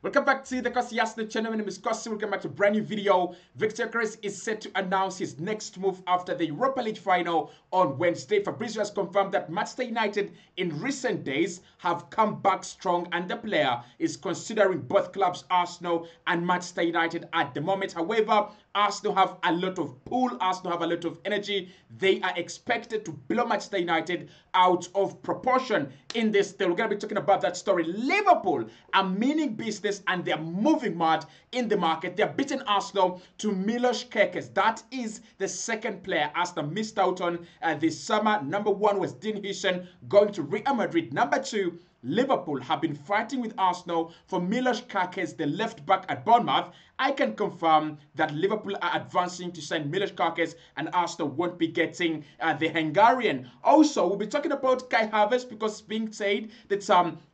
Welcome back to the Kosi channel. My name is Kosi. Welcome back to a brand new video. Viktor Gyokerez is set to announce his next move after the Europa League final on Wednesday. Fabrizio has confirmed that Manchester United in recent days have come back strong and the player is considering both clubs, Arsenal and Manchester United at the moment. However, Arsenal have a lot of pull. Arsenal have a lot of energy. They are expected to blow Manchester United out of proportion in this deal. We're going to be talking about that story. Liverpool are meaning business and they're moving mad in the market. They're beating Arsenal to Gyokerez. That is the second player Arsenal missed out on this summer. Number one was Dean Huijsen going to Real Madrid. Number two, Liverpool have been fighting with Arsenal for Gyokerez, the left back at Bournemouth. I can confirm that Liverpool are advancing to sign Gyokerez and Arsenal won't be getting the Hungarian. Also, we'll be talking about Kai Havertz because it's being said that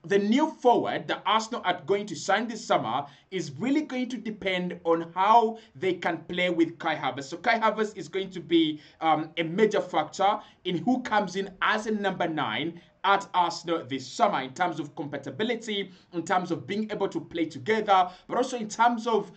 the new forward that Arsenal are going to sign this summer is really going to depend on how they can play with Kai Havertz. So Kai Havertz is going to be a major factor in who comes in as a number 9 at Arsenal this summer in terms of compatibility, in terms of being able to play together, but also in terms of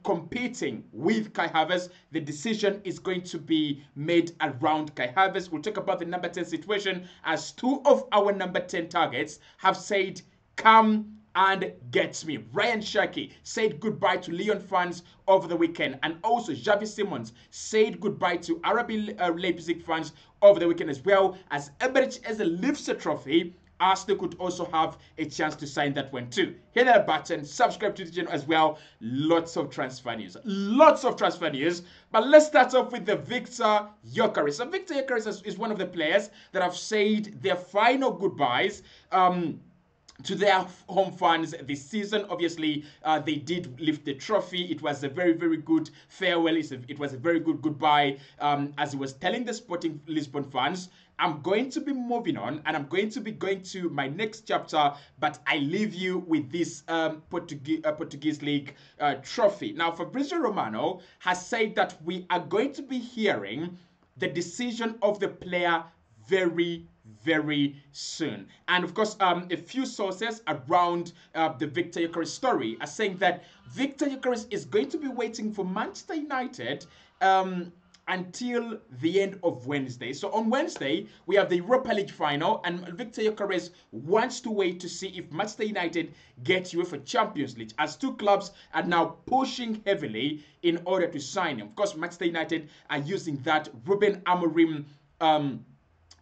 competing with Kai Havertz. The decision is going to be made around Kai Havertz. We'll talk about the number 10 situation as 2 of our number 10 targets have said, come and gets me. Ryan Shaki said goodbye to Lyon fans over the weekend, and also Xavi Simons said goodbye to RB Leipzig fans over the weekend, as well as Emirates as a lifts a trophy. Arsenal could also have a chance to sign that one too. Hit that button, subscribe to the channel as well. Lots of transfer news. Lots of transfer news. But let's start off with the Viktor Gyokerez. So Viktor Gyokerez is one of the players that have said their final goodbyes to their home fans this season. Obviously, they did lift the trophy. It was a very, very good farewell. It was a very good goodbye. As he was telling the Sporting Lisbon fans, I'm going to be moving on and I'm going to be going to my next chapter, but I leave you with this Portuguese League trophy. Now, Fabrizio Romano has said that we are going to be hearing the decision of the player very soon. And of course, a few sources around the Viktor Gyokerez story are saying that Viktor Gyokerez is going to be waiting for Manchester United until the end of Wednesday. So on Wednesday, we have the Europa League final, and Viktor Gyokerez wants to wait to see if Manchester United get UEFA Champions League, as 2 clubs are now pushing heavily in order to sign him. Of course, Manchester United are using that Ruben Amorim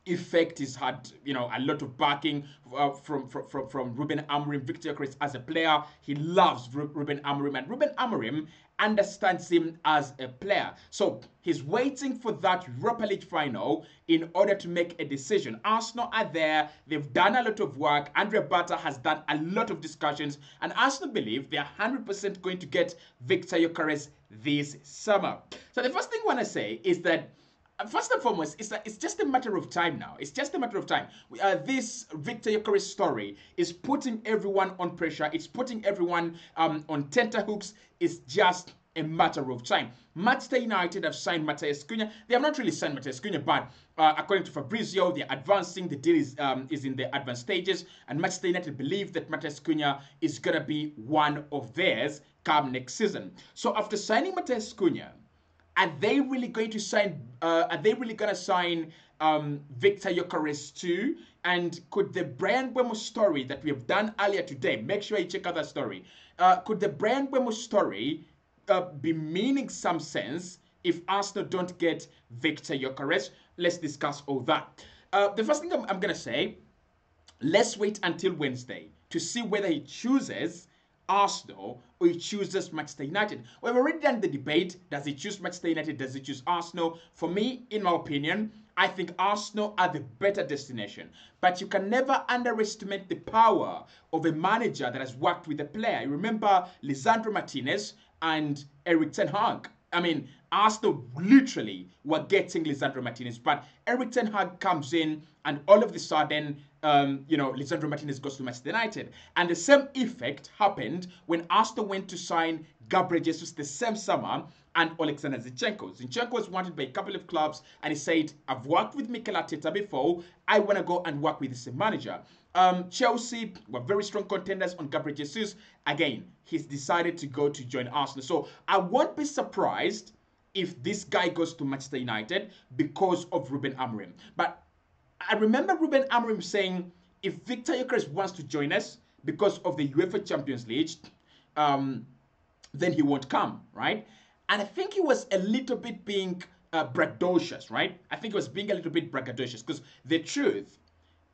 effect. Has had, you know, a lot of backing from Ruben Amorim. Viktor Gyokerez as a player, he loves Ruben Amorim, and Ruben Amorim understands him as a player. So he's waiting for that Europa League final in order to make a decision. Arsenal are there. They've done a lot of work. Andre Bata has done a lot of discussions, and Arsenal believe they are 100% going to get Viktor Gyokerez this summer. So the first thing I want to say is that first and foremost, it's just a matter of time now. It's just a matter of time. This Viktor Gyokerez story is putting everyone on pressure. It's putting everyone on tenterhooks. It's just a matter of time. Manchester United have signed Matheus Cunha. They have not really signed Matheus Cunha, but according to Fabrizio, they're advancing. The deal is in the advanced stages, and Manchester United believe that Matheus Cunha is going to be one of theirs come next season. So after signing Matheus Cunha, are they really going to sign? Viktor Gyokerez too? And could the Brian Mbeumo story that we have done earlier today, make sure you check out that story. Could the Brian Mbeumo story be meaning some sense if Arsenal don't get Viktor Gyokerez? Let's discuss all that. The first thing I'm gonna say, let's wait until Wednesday to see whether he chooses Arsenal or he chooses Manchester United. We've already done the debate. Does he choose Manchester United? Does he choose Arsenal? For me, in my opinion, I think Arsenal are the better destination. But you can never underestimate the power of a manager that has worked with a player. You remember Lisandro Martinez and Erik ten Hag. I mean, Arsenal literally were getting Lisandro Martinez, but Erik ten Hag comes in and all of a sudden, Lisandro Martinez goes to Manchester United. And the same effect happened when Arsenal went to sign Gabriel Jesus the same summer and Alexander Zinchenko. Zinchenko was wanted by a couple of clubs, and he said, I've worked with Mikel Arteta before. I want to go and work with the same manager. Chelsea were very strong contenders on Gabriel Jesus. Again, he's decided to go to join Arsenal. So I won't be surprised if this guy goes to Manchester United because of Ruben Amorim. But I remember Ruben Amorim saying, if Viktor Gyokerez wants to join us because of the UEFA Champions League, then he won't come, right? And I think he was a little bit being braggadocious, right? I think he was being a little bit braggadocious because the truth,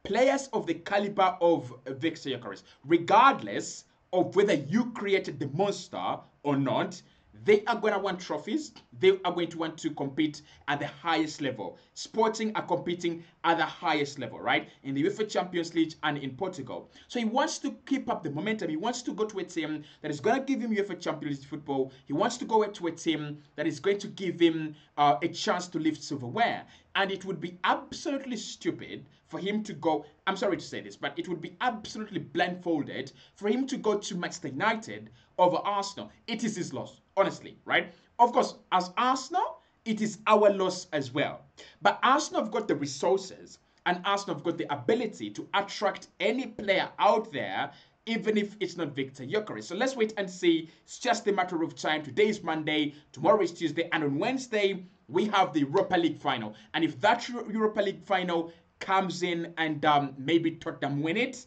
players of the caliber of Viktor Gyokerez, regardless of whether you created the monster or not, they are going to want trophies. They are going to want to compete at the highest level. Sporting are competing at the highest level, right? In the UEFA Champions League and in Portugal. So he wants to keep up the momentum. He wants to go to a team that is going to give him UEFA Champions League football. He wants to go to a team that is going to give him a chance to lift silverware. And it would be absolutely stupid for him to go, I'm sorry to say this, but it would be absolutely blindfolded for him to go to Manchester United over Arsenal. It is his loss, honestly, right? Of course, as Arsenal, it is our loss as well. But Arsenal have got the resources and Arsenal have got the ability to attract any player out there, even if it's not Viktor Gyokerez. So let's wait and see. It's just a matter of time. Today is Monday, tomorrow is Tuesday, and on Wednesday, we have the Europa League final. And if that Europa League final comes in and maybe Tottenham win it,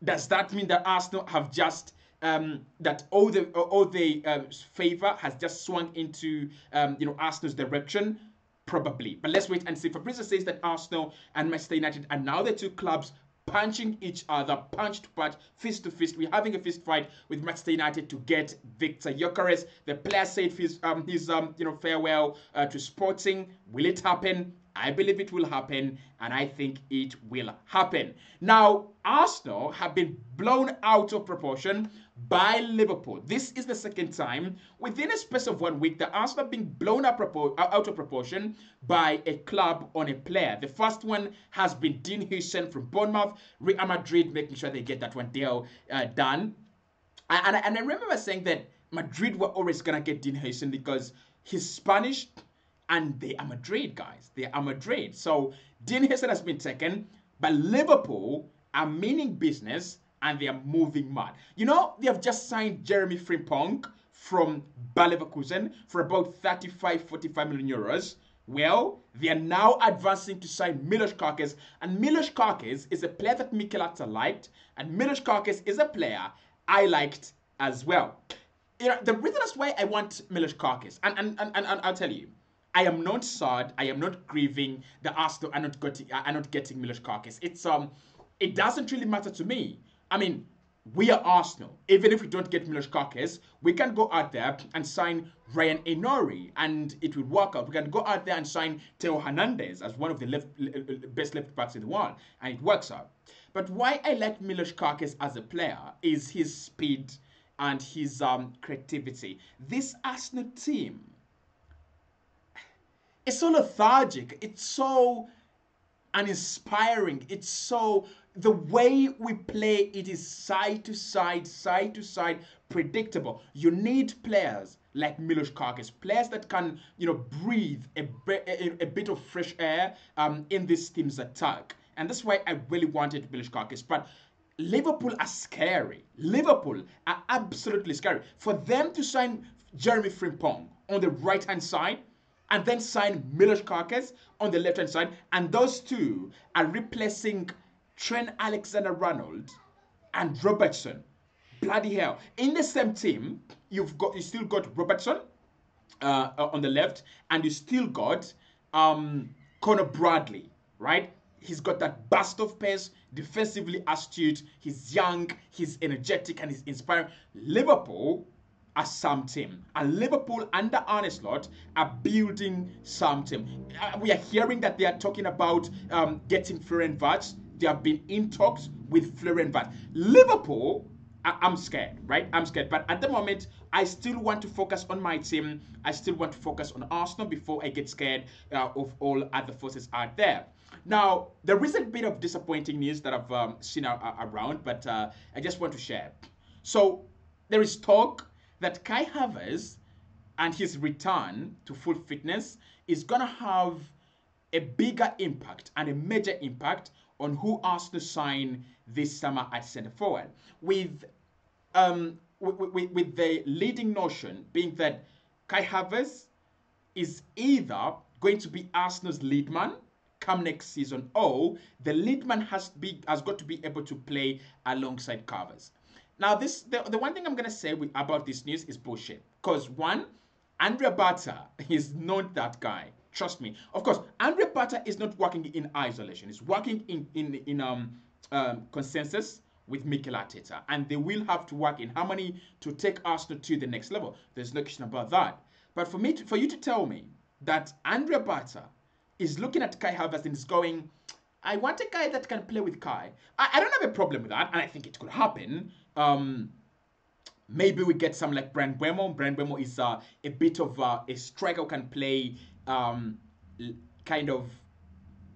does that mean that Arsenal have just that all the favor has just swung into Arsenal's direction? Probably, but let's wait and see. Fabrizio says that Arsenal and Manchester United are now the two clubs punching each other, punch to punch, fist to fist. We're having a fist fight with Manchester United to get Viktor Gyokerez. The player said his farewell to Sporting. Will it happen? I believe it will happen, and I think it will happen. Now, Arsenal have been blown out of proportion by Liverpool. This is the second time within a space of 1 week that Arsenal have been blown out of proportion by a club on a player. The first one has been Dean Huijsen from Bournemouth. Real Madrid making sure they get that one deal done. And I remember saying that Madrid were always going to get Dean Huijsen because he's Spanish, and they are Madrid, guys. They are Madrid. So Dean Huijsen has been taken, but Liverpool are meaning business and they are moving mad. You know, they have just signed Jeremy Frimpong from Bayer Leverkusen for about 35-45 million euros. Well, they are now advancing to sign Milos Kerkez, and Milos Kerkez is a player that Mikel Arteta liked, and Milos Kerkez is a player I liked as well. You know, the reason is why I want Milos Kerkez, and I'll tell you, I am not sad. I am not grieving that Arsenal are not getting Milos Kerkez. It doesn't really matter to me. I mean, we are Arsenal. Even if we don't get Milos Kerkez, we can go out there and sign Ryan Enori, and it will work out. We can go out there and sign Theo Hernandez as one of the best left backs in the world, and it works out. But why I like Milos Kerkez as a player is his speed and his creativity. This Arsenal team, it's so lethargic. It's so uninspiring. It's so, the way we play, it is side to side, predictable. You need players like Milos Kerkez, players that can, breathe a bit of fresh air in this team's attack. And that's why I really wanted Milos Kerkez. But Liverpool are scary. Liverpool are absolutely scary. For them to sign Jeremy Frimpong on the right-hand side, and then sign Milos Kerkez on the left-hand side, and those two are replacing Trent Alexander-Arnold and Robertson. Bloody hell. In the same team, you still got Robertson on the left, and you still got Conor Bradley, right? He's got that burst of pace, defensively astute, he's young, he's energetic, and he's inspiring. Liverpool are some team, and Liverpool under Arne Slot are building some team. We are hearing that they are talking about getting Florian Wirtz. They have been in talks with Florian Wirtz. Liverpool, I'm scared, right? I'm scared, but at the moment, I still want to focus on my team. I still want to focus on Arsenal before I get scared of all other forces out there. Now, there is a bit of disappointing news that I've seen around, but I just want to share. So there is talk that Kai Havertz and his return to full fitness is going to have a bigger impact and a major impact on who Arsenal sign this summer at centre forward, with the leading notion being that Kai Havertz is either going to be Arsenal's lead man come next season, or the lead man has got to be able to play alongside Covers. Now, the one thing I'm gonna say about this news is bullshit. Because one, Andrea Bata is not that guy. Trust me. Of course, Andrea Bata is not working in isolation. He's working in consensus with Mikel Arteta, and they will have to work in harmony to take Arsenal to the next level. There's no question about that. But for you to tell me that Andrea Bata is looking at Kai Havertz and is going, I want a guy that can play with Kai. I don't have a problem with that, and I think it could happen. Maybe we get some like Brand Buemo. Brand Buemo is a bit of a striker who can play kind of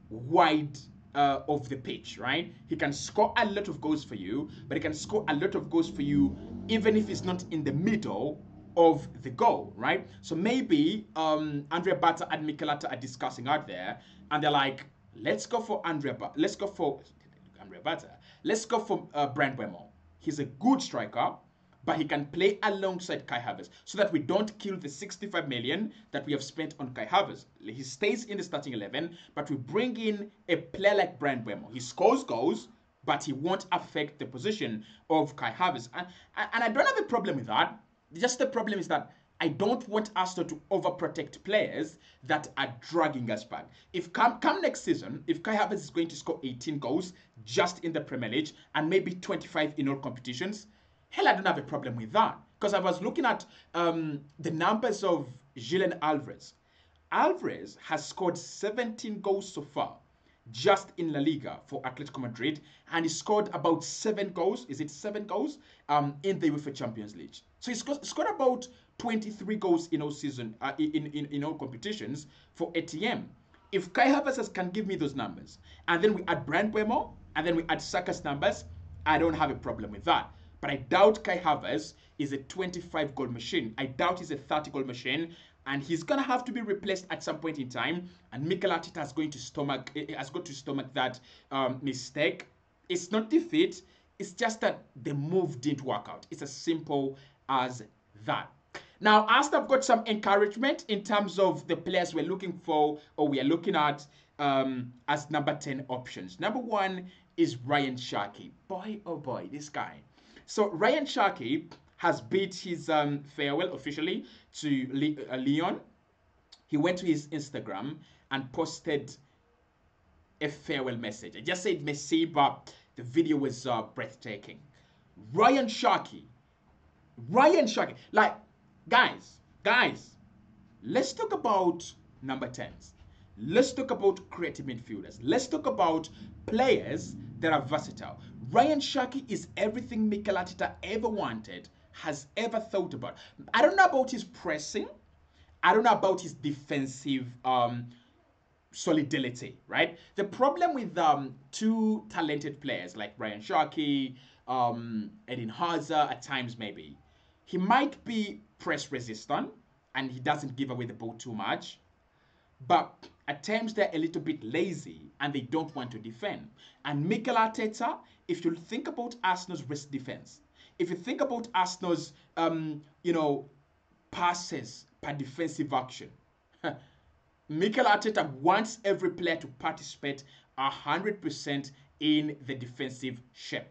wide of the pitch, right? He can score a lot of goals for you, but he can score a lot of goals for you even if it's not in the middle of the goal, right? So maybe Andrea Bata and Mikel Arteta are discussing out there, and they're like, let's go for Let's go for Brand Buemo. He's a good striker, but he can play alongside Kai Havertz so that we don't kill the 65 million that we have spent on Kai Havertz. He stays in the starting 11, but we bring in a player like Brand Buemo. He scores goals, but he won't affect the position of Kai Havertz. And I don't have a problem with that. Just the problem is that I don't want Arsenal to overprotect players that are dragging us back. If come next season, if Kai Havertz is going to score 18 goals just in the Premier League and maybe 25 in all competitions, hell, I don't have a problem with that. Because I was looking at the numbers of Julian Alvarez. Alvarez has scored 17 goals so far just in La Liga for Atletico Madrid, and he scored about 7 goals. Is it 7 goals? In the UEFA Champions League. So he scored about 23 goals in all season, in all competitions for ATM. If Kai Havertz can give me those numbers, and then we add Brand Buemo, and then we add Saka's numbers, I don't have a problem with that. But I doubt Kai Havertz is a 25-goal machine. I doubt he's a 30-goal machine, and he's gonna have to be replaced at some point in time. And Mikel Arteta has got to stomach that mistake. It's not defeat. It's just that the move didn't work out. It's as simple as that. Now, Arsenal have got some encouragement in terms of the players we're looking for, or we are looking at as number 10 options. Number 1 is Ryan Sharkey. Boy, oh boy, this guy. So Ryan Sharkey has beat his farewell officially to Lyon. He went to his Instagram and posted a farewell message. I just said Messi, but the video was breathtaking. Ryan Sharkey. Like, guys, let's talk about number 10s. Let's talk about creative midfielders. Let's talk about players that are versatile. Ryan Sharkey is everything Mikel Arteta ever wanted, has ever thought about. I don't know about his pressing. I don't know about his defensive solidity, right? The problem with two talented players like Ryan Sharkey, Eden Hazard at times maybe, he might be press resistant and he doesn't give away the ball too much. But at times they're a little bit lazy and they don't want to defend. And Mikel Arteta, if you think about Arsenal's risk defense, if you think about Arsenal's, passes per defensive action, Mikel Arteta wants every player to participate 100% in the defensive shape.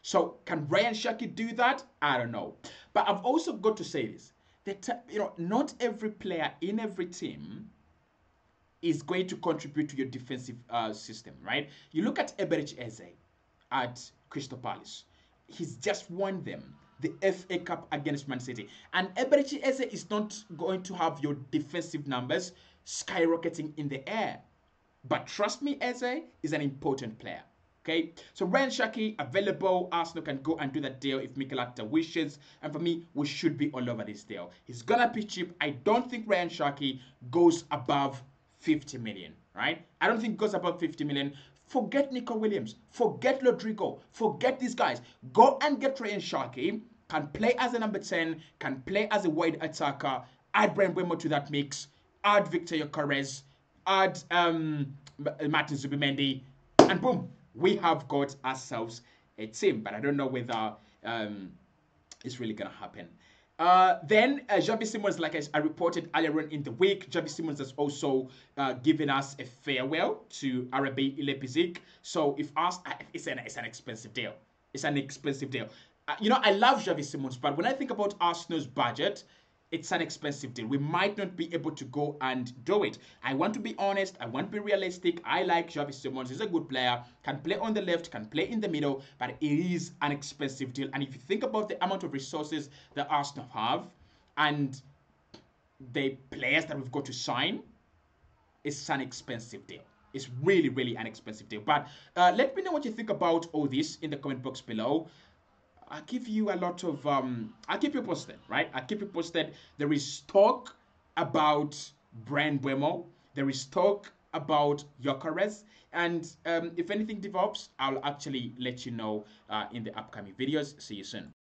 So can Ryan Sharkey do that? I don't know. But I've also got to say this, that not every player in every team is going to contribute to your defensive system, right? You look at Gyokerez at Crystal Palace. He's just won them the FA Cup against Man City. And Gyokerez is not going to have your defensive numbers skyrocketing in the air. But trust me, Eze is an important player. Okay, so Ryan Sharkey available. Arsenal can go and do that deal if Mikel Arteta wishes. And for me, we should be all over this deal. He's gonna be cheap. I don't think Ryan Sharkey goes above 50 million, right? I don't think it goes above 50 million. Forget Nico Williams. Forget Rodrigo. Forget these guys. Go and get Ryan Sharkey. Can play as a number 10. Can play as a wide attacker. Add Brand Buemo to that mix. Add Viktor Gyokerez. Add Martin Zubimendi. And boom. we have got ourselves a team. But I don't know whether it's really gonna happen. Then Xavi Simons, like I reported earlier on in the week, Xavi Simons has also given us a farewell to RB Leipzig. So if asked, it's an expensive deal. It's an expensive deal. I love Xavi Simons, but when I think about Arsenal's budget, it's an expensive deal. We might not be able to go and do it. I want to be honest. I want to be realistic. I like Xavi Simons. He's a good player. Can play on the left, can play in the middle, but it is an expensive deal. And if you think about the amount of resources that Arsenal have and the players that we've got to sign, it's an expensive deal. It's really, really an expensive deal. But let me know what you think about all this in the comment box below. I'll give you a lot of I'll keep you posted, right? I'll keep you posted. There is talk about Brand Buemo. There is talk about Gyokerez. And if anything develops, I'll actually let you know in the upcoming videos. See you soon.